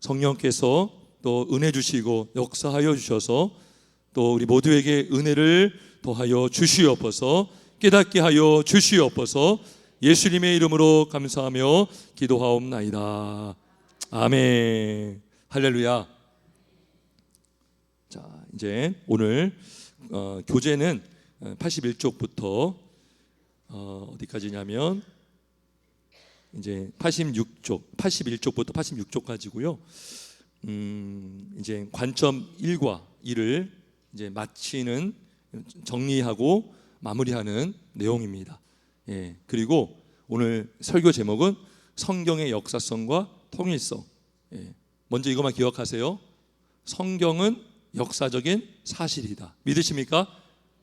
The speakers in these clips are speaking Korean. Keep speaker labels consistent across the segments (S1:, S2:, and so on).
S1: 성령께서 또 은혜 주시고 역사하여 주셔서 또 우리 모두에게 은혜를 더하여 주시옵소서. 깨닫게 하여 주시옵소서. 예수님의 이름으로 감사하며 기도하옵나이다. 아멘. 할렐루야. 자, 이제 오늘 교재는 81쪽부터 어디까지냐면 이제 81쪽부터 86쪽까지고요. 이제 관점 1과 2를 이제 마치는, 정리하고 마무리하는 내용입니다. 예, 그리고 오늘 설교 제목은 성경의 역사성과 통일성. 예, 먼저 이것만 기억하세요. 성경은 역사적인 사실이다. 믿으십니까?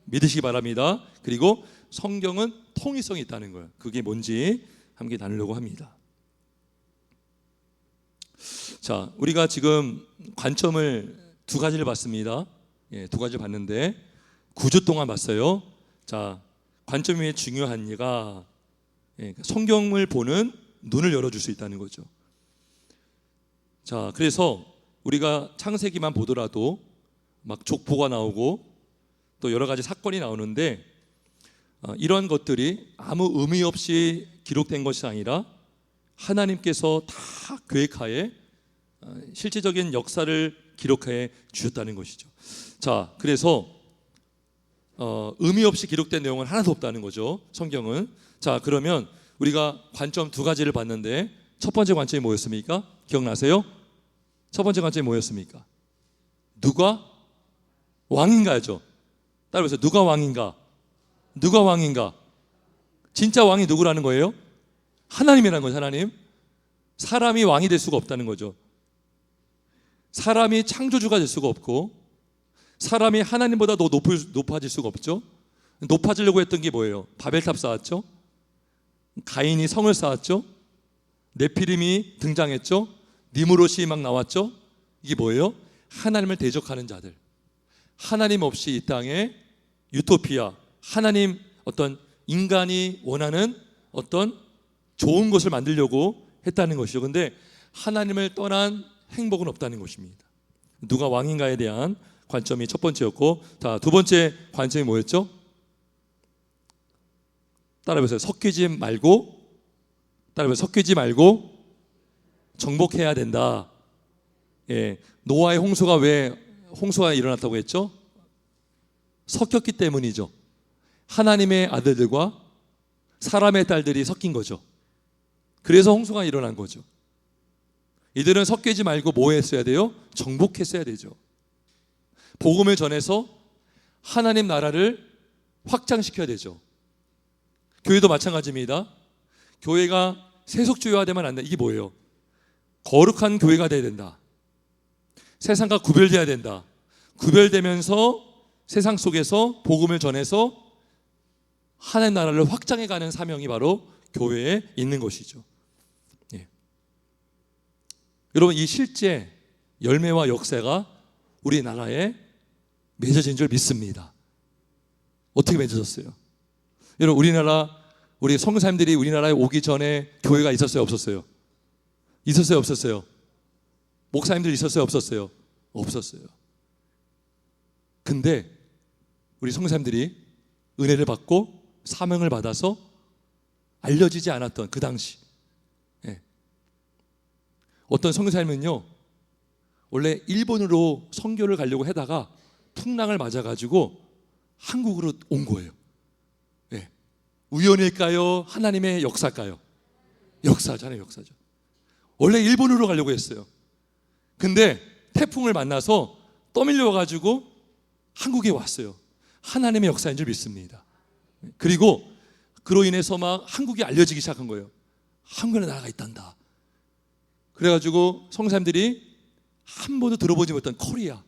S1: 믿으시기 바랍니다. 그리고 성경은 통일성이 있다는 거예요. 그게 뭔지 함께 나누려고 합니다. 자, 우리가 지금 관점을 두 가지를 봤습니다. 예, 두 가지를 봤는데 9주 동안 봤어요. 자, 관점이 왜 중요한지가 성경을 보는 눈을 열어줄 수 있다는 거죠. 자, 그래서 우리가 창세기만 보더라도 막 족보가 나오고 또 여러 가지 사건이 나오는데 이런 것들이 아무 의미 없이 기록된 것이 아니라 하나님께서 다 계획하에 실제적인 역사를 기록해 주셨다는 것이죠. 자, 그래서 의미 없이 기록된 내용은 하나도 없다는 거죠, 성경은. 자, 그러면 우리가 관점 두 가지를 봤는데 첫 번째 관점이 뭐였습니까? 기억나세요? 첫 번째 관점이 뭐였습니까? 누가 왕인가죠. 따라해보세요. 누가 왕인가? 누가 왕인가? 진짜 왕이 누구라는 거예요? 하나님이라는 거죠. 하나님. 사람이 왕이 될 수가 없다는 거죠. 사람이 창조주가 될 수가 없고 사람이 하나님보다 더 높아질 수가 없죠. 높아지려고 했던 게 뭐예요? 바벨탑 쌓았죠. 가인이 성을 쌓았죠. 네피림이 등장했죠. 니무롯이 막 나왔죠. 이게 뭐예요? 하나님을 대적하는 자들. 하나님 없이 이 땅에 유토피아, 하나님 어떤 인간이 원하는 어떤 좋은 것을 만들려고 했다는 것이죠. 그런데 하나님을 떠난 행복은 없다는 것입니다. 누가 왕인가에 대한 관점이 첫 번째였고, 자, 두 번째 관점이 뭐였죠? 따라해보세요. 섞이지 말고 정복해야 된다. 예, 노아의 홍수가 왜 홍수가 일어났다고 했죠? 섞였기 때문이죠. 하나님의 아들들과 사람의 딸들이 섞인 거죠. 그래서 홍수가 일어난 거죠. 이들은 섞이지 말고 뭐 했어야 돼요? 정복했어야 되죠. 복음을 전해서 하나님 나라를 확장시켜야 되죠. 교회도 마찬가지입니다. 교회가 세속주의화되면 안 돼. 이게 뭐예요? 거룩한 교회가 돼야 된다. 세상과 구별돼야 된다. 구별되면서 세상 속에서 복음을 전해서 하나님 나라를 확장해가는 사명이 바로 교회에 있는 것이죠. 예. 여러분, 이 실제 열매와 역사가 우리나라에 맺어진 줄 믿습니다. 어떻게 맺어졌어요? 여러분, 우리 성도님들이 우리나라에 오기 전에 교회가 있었어요, 없었어요? 있었어요, 없었어요? 목사님들 있었어요, 없었어요? 없었어요. 근데 우리 성도님들이 은혜를 받고 사명을 받아서 알려지지 않았던 그 당시, 예. 어떤 성도님은요, 원래 일본으로 선교를 가려고 하다가 풍랑을 맞아가지고 한국으로 온 거예요. 예. 우연일까요? 하나님의 역사일까요? 역사잖아요, 역사죠. 원래 일본으로 가려고 했어요. 근데 태풍을 만나서 떠밀려가지고 한국에 왔어요. 하나님의 역사인 줄 믿습니다. 그리고 그로 인해서 막 한국이 알려지기 시작한 거예요. 한국에 나라가 있단다. 그래가지고 성도님들이 한 번도 들어보지 못한 코리아,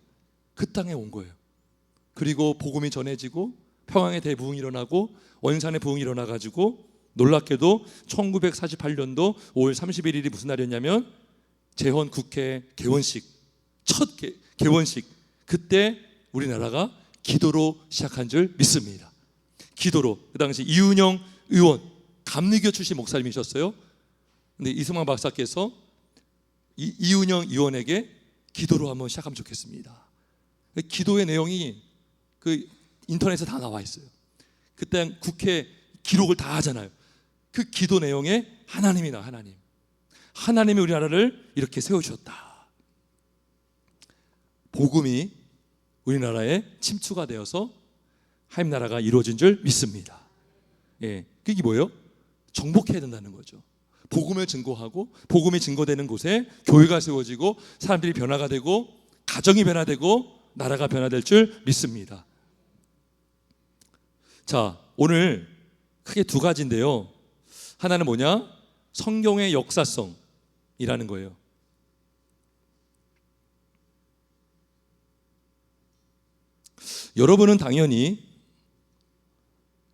S1: 그 땅에 온 거예요. 그리고 복음이 전해지고 평양의 대부흥이 일어나고 원산의 부흥이 일어나가지고 놀랍게도 1948년도 5월 31일이 무슨 날이었냐면 재헌 국회 개원식, 첫 개원식, 그때 우리나라가 기도로 시작한 줄 믿습니다. 기도로. 그 당시 이은영 의원, 감리교 출신 목사님이셨어요. 근데 이승만 박사께서 이은영 의원에게 기도로 한번 시작하면 좋겠습니다. 기도의 내용이 그 인터넷에 다 나와 있어요. 그때 국회 기록을 다 하잖아요. 그 기도 내용에 하나님이다. 하나님이 우리나라를 이렇게 세워주셨다. 복음이 우리나라에 침투가 되어서 하나님 나라가 이루어진 줄 믿습니다. 예, 그게 뭐예요? 정복해야 된다는 거죠. 복음을 증거하고 복음이 증거되는 곳에 교회가 세워지고 사람들이 변화가 되고 가정이 변화되고 나라가 변화될 줄 믿습니다. 자, 오늘 크게 두 가지인데요. 하나는 뭐냐? 성경의 역사성이라는 거예요. 여러분은 당연히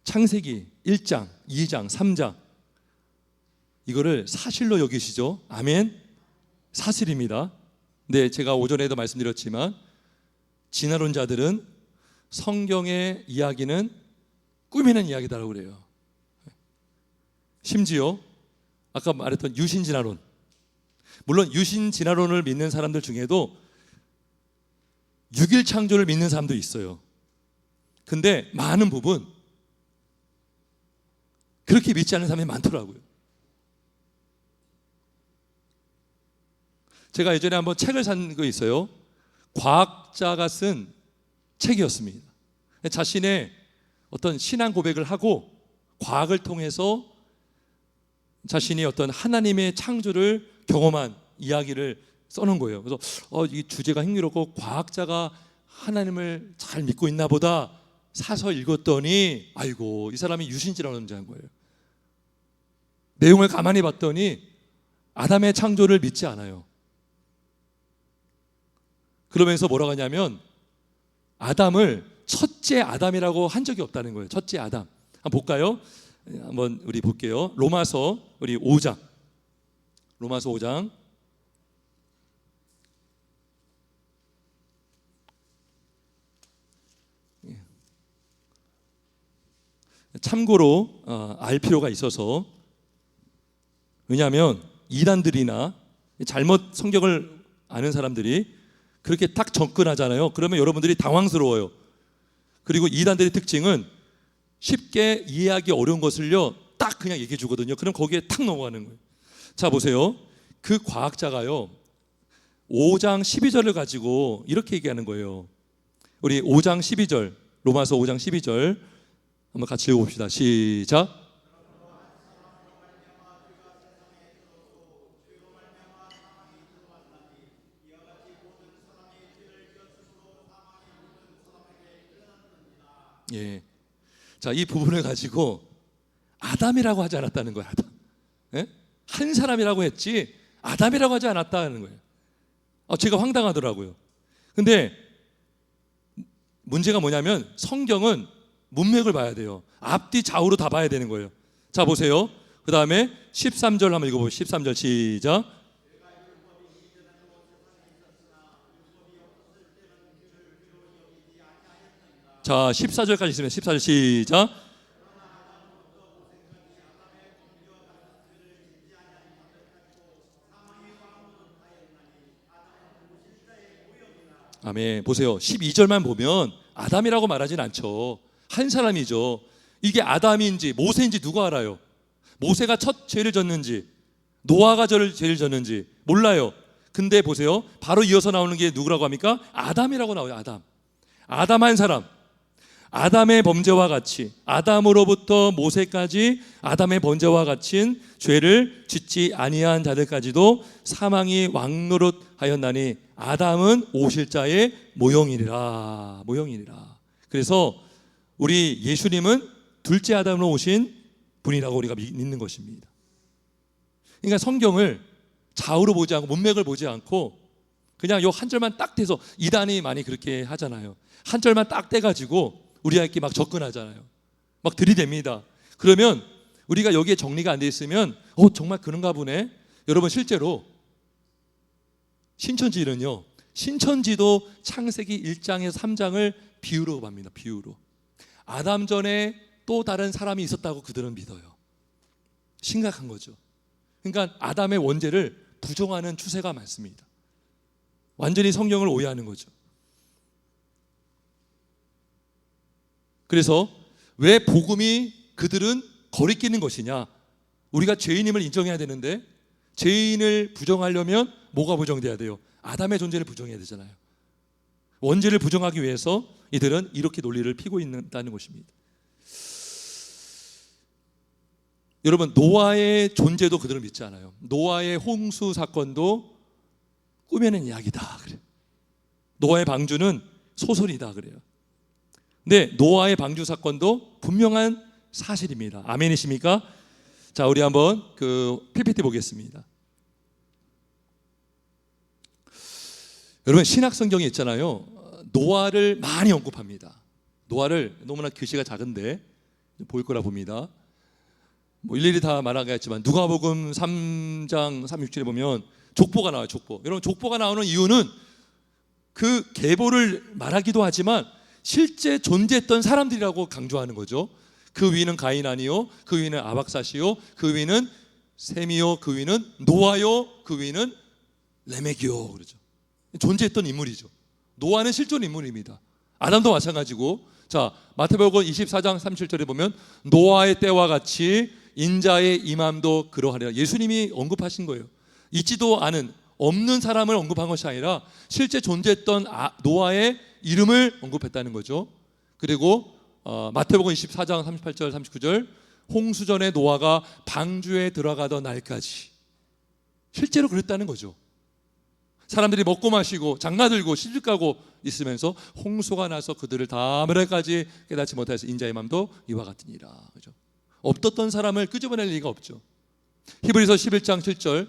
S1: 창세기 1장, 2장, 3장 이거를 사실로 여기시죠? 아멘? 사실입니다. 근데 제가 오전에도 말씀드렸지만 진화론자들은 성경의 이야기는 꾸미는 이야기다라고 그래요. 심지어 아까 말했던 유신진화론, 물론 유신진화론을 믿는 사람들 중에도 6일 창조를 믿는 사람도 있어요. 근데 많은 부분 그렇게 믿지 않는 사람이 많더라고요. 제가 예전에 한번 책을 산 거 있어요. 과학자가 쓴 책이었습니다. 자신의 어떤 신앙 고백을 하고 과학을 통해서 자신이 어떤 하나님의 창조를 경험한 이야기를 써놓은 거예요. 그래서 이 주제가 흥미롭고 과학자가 하나님을 잘 믿고 있나 보다 사서 읽었더니 아이고 이 사람이 유신진화론자인 거예요. 내용을 가만히 봤더니 아담의 창조를 믿지 않아요. 그러면서 뭐라고 하냐면 아담을 첫째 아담이라고 한 적이 없다는 거예요. 첫째 아담. 한번 볼까요? 한번 우리 볼게요. 로마서 우리 5장. 로마서 5장. 참고로 알 필요가 있어서, 왜냐하면 이단들이나 잘못 성경을 아는 사람들이 그렇게 딱 접근하잖아요. 그러면 여러분들이 당황스러워요. 그리고 이단들의 특징은 쉽게 이해하기 어려운 것을요 딱 그냥 얘기해 주거든요. 그럼 거기에 탁 넘어가는 거예요. 자 보세요. 그 과학자가요 5장 12절을 가지고 이렇게 얘기하는 거예요. 우리 5장 12절, 로마서 5장 12절 한번 같이 읽어봅시다. 시작. 예. 자, 이 부분을 가지고 아담이라고 하지 않았다는 거예요. 아담. 예? 한 사람이라고 했지 아담이라고 하지 않았다는 거예요. 제가 황당하더라고요. 근데 문제가 뭐냐면 성경은 문맥을 봐야 돼요. 앞뒤 좌우로 다 봐야 되는 거예요. 자 보세요. 그 다음에 13절 한번 읽어보세요. 13절 시작. 자 14절까지 있으면 14절 시작. 아멘. 보세요. 12절만 보면 아담이라고 말하진 않죠. 한 사람이죠. 이게 아담인지 모세인지 누가 알아요? 모세가 첫 죄를 졌는지 노아가 죄를 졌는지 몰라요. 근데 보세요. 바로 이어서 나오는 게 누구라고 합니까? 아담이라고 나와요. 아담 한 사람. 아담의 범죄와 같이, 아담으로부터 모세까지 아담의 범죄와 같은 죄를 짓지 아니한 자들까지도 사망이 왕노릇하였나니 아담은 오실 자의 모형이니라. 그래서 우리 예수님은 둘째 아담으로 오신 분이라고 우리가 믿는 것입니다. 그러니까 성경을 좌우로 보지 않고 문맥을 보지 않고 그냥 요 한 절만 딱 떼서, 이단이 많이 그렇게 하잖아요. 한 절만 딱 떼가지고 우리에게 막 접근하잖아요. 막 들이댑니다. 그러면 우리가 여기에 정리가 안 돼 있으면 정말 그런가 보네. 여러분 실제로 신천지는요, 신천지도 창세기 1장에서 3장을 비유로 봅니다. 비유로. 아담 전에 또 다른 사람이 있었다고 그들은 믿어요. 심각한 거죠. 그러니까 아담의 원죄를 부정하는 추세가 많습니다. 완전히 성경을 오해하는 거죠. 그래서 왜 복음이 그들은 거리끼는 것이냐? 우리가 죄인임을 인정해야 되는데 죄인을 부정하려면 뭐가 부정돼야 돼요? 아담의 존재를 부정해야 되잖아요. 원죄를 부정하기 위해서 이들은 이렇게 논리를 피고 있다는 것입니다. 여러분, 노아의 존재도 그들은 믿지 않아요. 노아의 홍수 사건도 꾸며낸 이야기다 그래요. 노아의 방주는 소설이다 그래요. 근데 노아의 방주 사건도 분명한 사실입니다. 아멘이십니까? 자, 우리 한번 그 PPT 보겠습니다. 여러분, 신약 성경에 있잖아요. 노아를 많이 언급합니다. 노아를 너무나 글씨가 작은데 보일 거라 봅니다. 뭐 일일이 다 말하겠지만 누가복음 3장 36절에 보면 족보가 나와요. 족보. 여러분, 족보가 나오는 이유는 그 계보를 말하기도 하지만 실제 존재했던 사람들이라고 강조하는 거죠. 그 위는 가인 아니요, 그 위는 아박사시요, 그 위는 셈이요, 그 위는 노아요, 그 위는 레멕이요. 그러죠. 존재했던 인물이죠. 노아는 실존 인물입니다. 아담도 마찬가지고. 자, 마태복음 24장 37절에 보면 노아의 때와 같이 인자의 임함도 그러하리라. 예수님이 언급하신 거예요. 있지도 않은 없는 사람을 언급한 것이 아니라 실제 존재했던 노아의 이름을 언급했다는 거죠. 그리고 마태복음 24장 38절 39절 홍수전에 노아가 방주에 들어가던 날까지 실제로 그랬다는 거죠. 사람들이 먹고 마시고 장가들고 시집가고 있으면서 홍수가 나서 그들을 다 멸할까지 깨닫지 못해서 인자의 맘도 이와 같으니라. 그죠? 없었던 사람을 끄집어낼 리가 없죠. 히브리서 11장 7절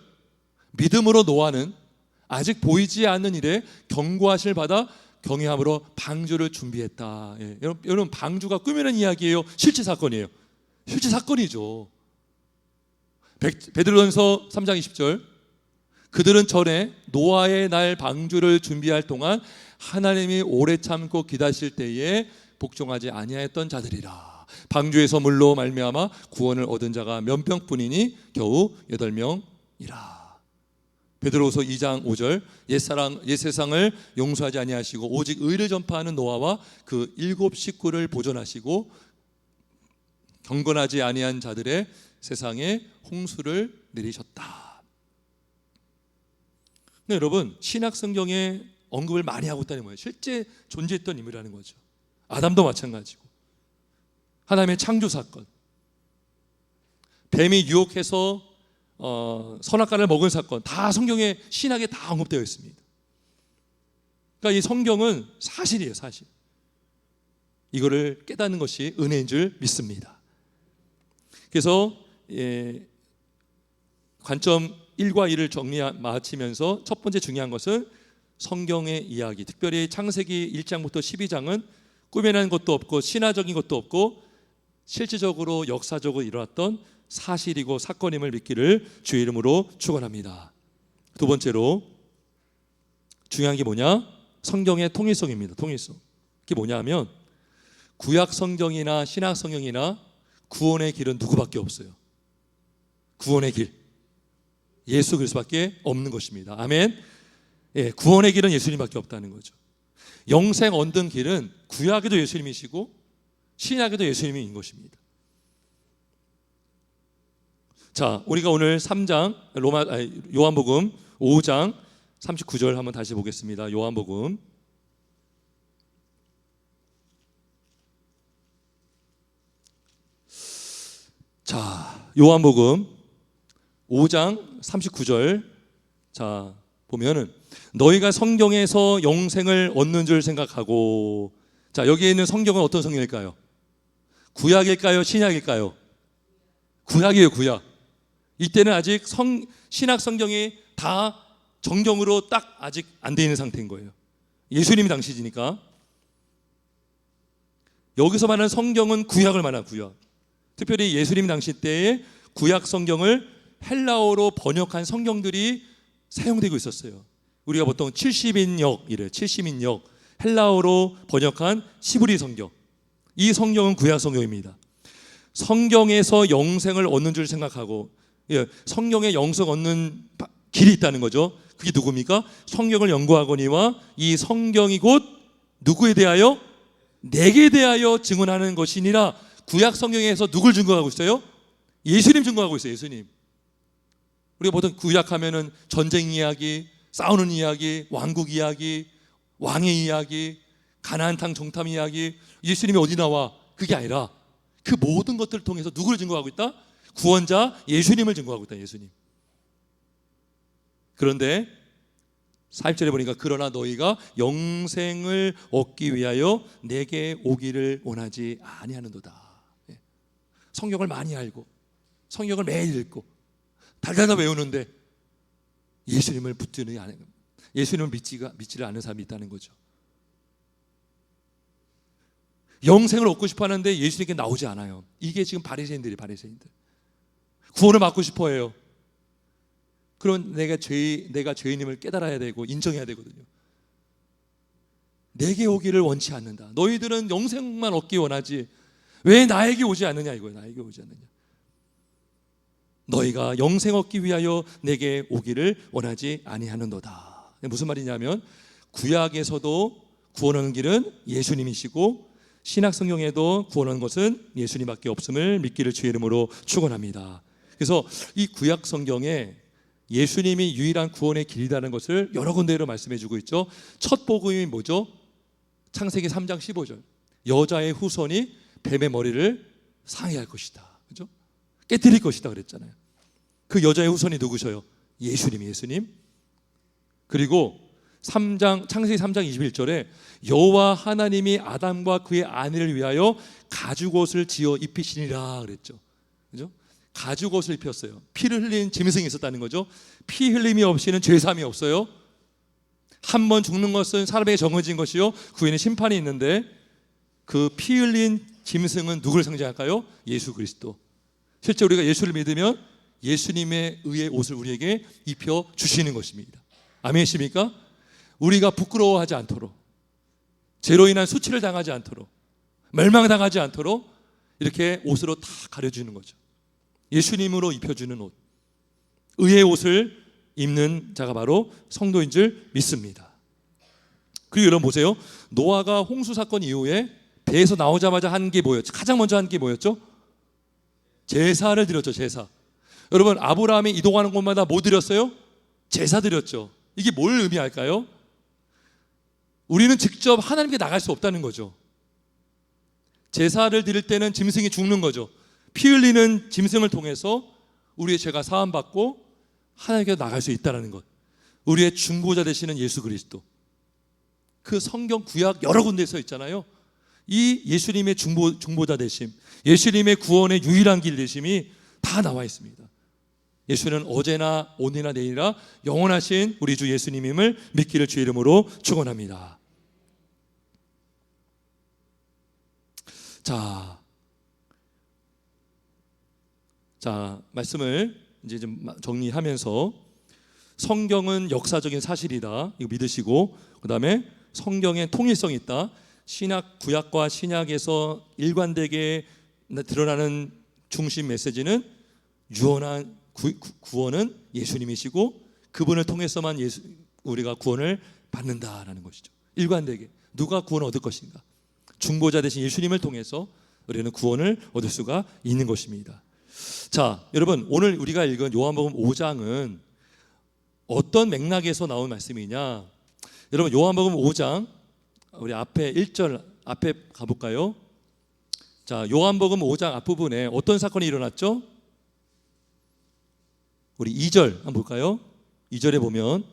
S1: 믿음으로 노아는 아직 보이지 않는 일에 경고하실 받아 경외함으로 방주를 준비했다. 예. 여러분, 방주가 꾸미는 이야기예요? 실제 사건이에요? 실제 사건이죠. 베드로전서 3장 20절 그들은 전에 노아의 날 방주를 준비할 동안 하나님이 오래 참고 기다리실 때에 복종하지 아니하였던 자들이라. 방주에서 물로 말미암아 구원을 얻은 자가 몇 명뿐이니 겨우 8명이라. 베드로후서 2장 5절 옛 세상을 용서하지 아니하시고 오직 의를 전파하는 노아와 그 7 식구를 보존하시고 경건하지 아니한 자들의 세상에 홍수를 내리셨다. 네, 여러분, 신약 성경에 언급을 많이 하고 있다는 거예요. 실제 존재했던 인물이라는 거죠. 아담도 마찬가지고 하나님의 창조 사건, 뱀이 유혹해서 선악과를 먹은 사건, 다 성경에 신약에 다 언급되어 있습니다. 그러니까 이 성경은 사실이에요, 사실. 이거를 깨닫는 것이 은혜인 줄 믿습니다. 그래서 관점 1과 2를 마치면서 첫 번째 중요한 것은 성경의 이야기, 특별히 창세기 1장부터 12장은 꾸며낸 것도 없고 신화적인 것도 없고 실질적으로 역사적으로 일어났던 사실이고 사건임을 믿기를 주의 이름으로 축원합니다. 두 번째로 중요한 게 뭐냐? 성경의 통일성입니다. 통일성. 그게 뭐냐 하면 구약 성경이나 신약 성경이나 구원의 길은 누구밖에 없어요. 구원의 길 예수 그리스도밖에 없는 것입니다. 아멘. 예, 구원의 길은 예수님밖에 없다는 거죠. 영생 얻는 길은 구약에도 예수님이시고 신약에도 예수님인 것입니다. 자, 우리가 오늘 3장 요한복음 5장 39절 한번 다시 보겠습니다. 요한복음 자, 요한복음 5장 39절 자, 보면은 너희가 성경에서 영생을 얻는 줄 생각하고 자, 여기에 있는 성경은 어떤 성경일까요? 구약일까요? 신약일까요? 구약이에요, 구약. 이때는 아직 신약 성경이 다 정경으로 딱 아직 안 돼 있는 상태인 거예요. 예수님이 당시지니까. 여기서 말하는 성경은 구약을 말하는 구약. 특별히 예수님 당시 때에 구약 성경을 헬라어로 번역한 성경들이 사용되고 있었어요. 우리가 보통 70인역, 70인역 헬라어로 번역한 시브리 성경. 이 성경은 구약 성경입니다. 성경에서 영생을 얻는 줄 생각하고 성경에 영생 얻는 길이 있다는 거죠. 그게 누굽니까? 성경을 연구하거니와 이 성경이 곧 누구에 대하여? 내게 대하여 증언하는 것이니라. 구약 성경에서 누굴 증거하고 있어요? 예수님 증거하고 있어요. 예수님. 우리가 보통 구약하면은 전쟁 이야기, 싸우는 이야기, 왕국 이야기, 왕의 이야기, 가나안 땅 정탐 이야기, 예수님이 어디 나와? 그게 아니라 그 모든 것들을 통해서 누구를 증거하고 있다? 구원자 예수님을 증거하고 있다. 예수님. 그런데 4절에 보니까 그러나 너희가 영생을 얻기 위하여 내게 오기를 원하지 아니하는도다. 성경을 많이 알고 성경을 매일 읽고 달달달 외우는데 예수님을 붙드는 않은, 예수님을 믿지를 않는 사람이 있다는 거죠. 영생을 얻고 싶어 하는데 예수님께 나오지 않아요. 이게 지금 바리새인들. 구원을 받고 싶어 해요. 그런 내가 죄인임을 깨달아야 되고 인정해야 되거든요. 내게 오기를 원치 않는다. 너희들은 영생만 얻기 원하지 왜 나에게 오지 않느냐 이거예요. 나에게 오지 않느냐. 너희가 영생 얻기 위하여 내게 오기를 원하지 아니하는도다. 무슨 말이냐면 구약에서도 구원하는 길은 예수님이시고 신약 성경에도 구원하는 것은 예수님밖에 없음을 믿기를 주의 이름으로 축원합니다. 그래서 이 구약 성경에 예수님이 유일한 구원의 길이라는 것을 여러 군데로 말씀해 주고 있죠. 첫 복음이 뭐죠? 창세기 3장 15절. 여자의 후손이 뱀의 머리를 상해할 것이다. 그죠? 깨뜨릴 것이다 그랬잖아요. 그 여자의 후손이 누구셔요? 예수님. 그리고 창세기 3장 21절에 여호와 하나님이 아담과 그의 아내를 위하여 가죽옷을 지어 입히시니라 그랬죠. 그죠? 가죽옷을 입혔어요. 피를 흘린 짐승이 있었다는 거죠. 피 흘림이 없이는 죄사함이 없어요. 한 번 죽는 것은 사람에게 정해진 것이요 그 후에는 심판이 있는데 그 피 흘린 짐승은 누구를 상징할까요? 예수 그리스도. 실제 우리가 예수를 믿으면 예수님의 의의 옷을 우리에게 입혀 주시는 것입니다. 아멘이십니까? 우리가 부끄러워하지 않도록, 죄로 인한 수치를 당하지 않도록, 멸망당하지 않도록 이렇게 옷으로 다 가려주는 거죠. 예수님으로 입혀주는 옷, 의의 옷을 입는 자가 바로 성도인 줄 믿습니다. 그리고 여러분 보세요. 노아가 홍수 사건 이후에 배에서 나오자마자 한 게 뭐였죠? 가장 먼저 한 게 뭐였죠? 제사를 드렸죠. 제사. 여러분 아브라함이 이동하는 곳마다 뭐 드렸어요? 제사 드렸죠. 이게 뭘 의미할까요? 우리는 직접 하나님께 나갈 수 없다는 거죠. 제사를 드릴 때는 짐승이 죽는 거죠. 피 흘리는 짐승을 통해서 우리의 죄가 사함받고 하나님께 나갈 수 있다는 것. 우리의 중보자 되시는 예수 그리스도. 그 성경 구약 여러 군데에 있잖아요. 이 예수님의 중보자 되심, 예수님의 구원의 유일한 길 되심이 다 나와 있습니다. 예수는 어제나 오늘이나 내일이나 영원하신 우리 주 예수님임을 믿기를 주의 이름으로 축원합니다. 자, 말씀을 이제 좀 정리하면서 성경은 역사적인 사실이다. 이거 믿으시고 그다음에 성경에 통일성이 있다. 구약과 신약에서 일관되게 드러나는 중심 메시지는 유언한 구원은 예수님이시고 그분을 통해서만 우리가 구원을 받는다라는 것이죠. 일관되게 누가 구원을 얻을 것인가? 중보자 되신 예수님을 통해서 우리는 구원을 얻을 수가 있는 것입니다. 자, 여러분 오늘 우리가 읽은 요한복음 5장은 어떤 맥락에서 나온 말씀이냐? 여러분 요한복음 5장 우리 앞에 1절 앞에 가볼까요? 자, 요한복음 5장 앞부분에 어떤 사건이 일어났죠? 우리 2절 한번 볼까요? 2절에 보면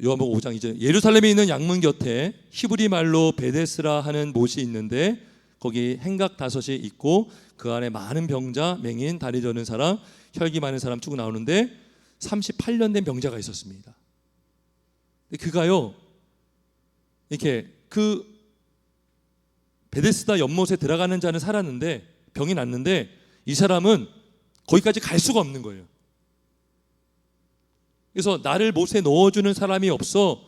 S1: 요한복음 5장 2절 예루살렘에 있는 양문 곁에 히브리 말로 베데스라 하는 못이 있는데 거기 행각 5이 있고 그 안에 많은 병자, 맹인, 다리 저는 사람, 혈기 많은 사람 쭉 나오는데 38년 된 병자가 있었습니다. 그가요 이렇게 그 베데스다 연못에 들어가는 자는 살았는데 병이 났는데 이 사람은 거기까지 갈 수가 없는 거예요. 그래서 나를 못에 넣어주는 사람이 없어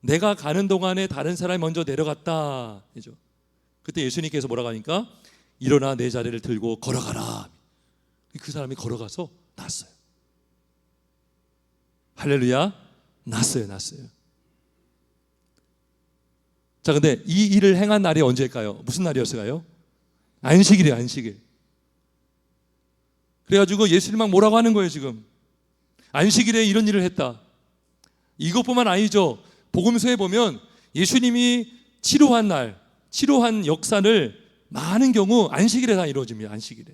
S1: 내가 가는 동안에 다른 사람이 먼저 내려갔다. 그때 예수님께서 뭐라고 하니까 일어나 내 자리를 들고 걸어가라. 그 사람이 걸어가서 났어요. 할렐루야. 났어요. 자, 근데 이 일을 행한 날이 언제일까요? 무슨 날이었을까요? 안식일이에요. 안식일. 그래가지고 예수님 막 뭐라고 하는 거예요. 지금 안식일에 이런 일을 했다. 이것뿐만 아니죠. 복음서에 보면 예수님이 치료한 역사를 많은 경우 안식일에 다 이루어집니다. 안식일에.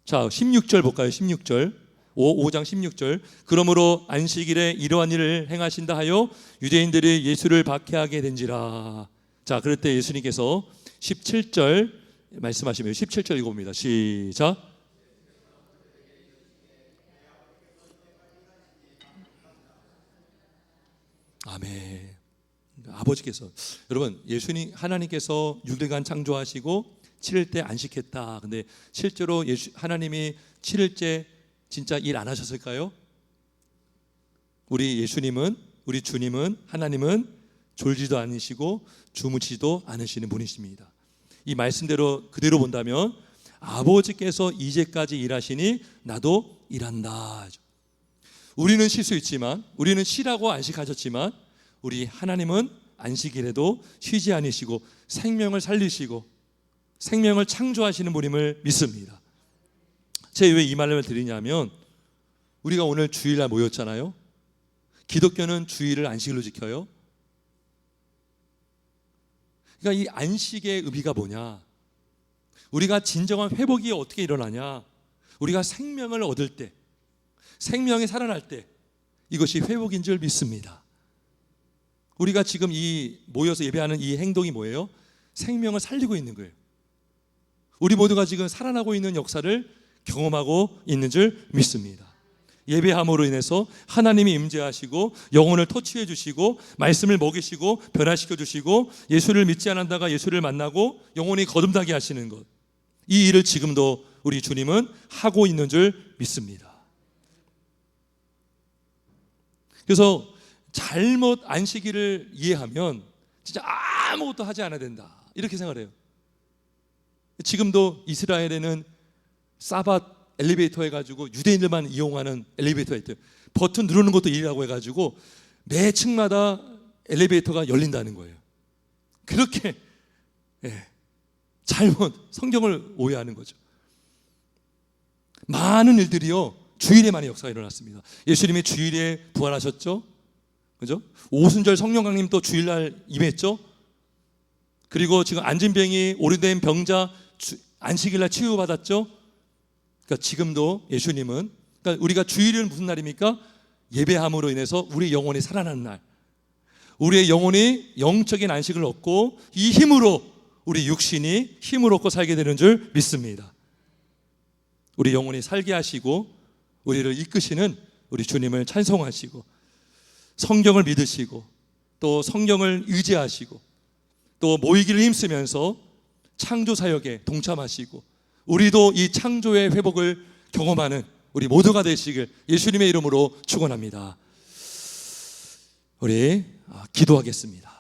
S1: 자, 16절 볼까요? 16절. 5장 16절. 그러므로 안식일에 이러한 일을 행하신다 하여 유대인들이 예수를 박해하게 된지라. 자, 그럴 때 예수님께서 17절 말씀하시면 17절 읽어봅니다. 시작. 아멘. 아버지께서, 여러분, 예수님 하나님께서 6일간 창조하시고 7일 때 안식했다. 근데 실제로 하나님이 7일째 진짜 일 안 하셨을까요? 우리 예수님은, 우리 주님은, 하나님은 졸지도 않으시고 주무시지도 않으시는 분이십니다. 이 말씀대로 그대로 본다면 아버지께서 이제까지 일하시니 나도 일한다. 우리는 쉴 수 있지만, 우리는 쉬라고 안식하셨지만 우리 하나님은 안식일에도 쉬지 않으시고 생명을 살리시고 생명을 창조하시는 분임을 믿습니다. 제가 왜 이 말을 드리냐면, 우리가 오늘 주일날 모였잖아요. 기독교는 주일을 안식일로 지켜요. 그러니까 이 안식의 의미가 뭐냐? 우리가 진정한 회복이 어떻게 일어나냐? 우리가 생명을 얻을 때, 생명이 살아날 때, 이것이 회복인 줄 믿습니다. 우리가 지금 이 모여서 예배하는 이 행동이 뭐예요? 생명을 살리고 있는 거예요. 우리 모두가 지금 살아나고 있는 역사를 경험하고 있는 줄 믿습니다. 예배함으로 인해서 하나님이 임재하시고 영혼을 터치해 주시고 말씀을 먹이시고 변화시켜 주시고 예수를 믿지 않는다가 예수를 만나고 영혼이 거듭나게 하시는 것, 이 일을 지금도 우리 주님은 하고 있는 줄 믿습니다. 그래서 잘못 안식일을 이해하면 진짜 아무것도 하지 않아야 된다, 이렇게 생각을 해요. 지금도 이스라엘에는 사밧 엘리베이터 해가지고 유대인들만 이용하는 엘리베이터가 있대요. 버튼 누르는 것도 일이라고 해가지고 매 층마다 엘리베이터가 열린다는 거예요. 그렇게 잘못 성경을 오해하는 거죠. 많은 일들이요 주일에 많이 역사가 일어났습니다. 예수님이 주일에 부활하셨죠, 그죠? 오순절 성령 강림 또 주일날 임했죠. 그리고 지금 안진병이 오래된 병자 안식일날 치유받았죠. 그러니까 지금도 예수님은, 그러니까 우리가 주일은 무슨 날입니까? 예배함으로 인해서 우리 영혼이 살아나는 날, 우리의 영혼이 영적인 안식을 얻고 이 힘으로 우리 육신이 힘을 얻고 살게 되는 줄 믿습니다. 우리 영혼이 살게 하시고 우리를 이끄시는 우리 주님을 찬송하시고 성경을 믿으시고 또 성경을 의지하시고 또 모이기를 힘쓰면서 창조 사역에 동참하시고 우리도 이 창조의 회복을 경험하는 우리 모두가 되시길 예수님의 이름으로 축원합니다. 우리 기도하겠습니다.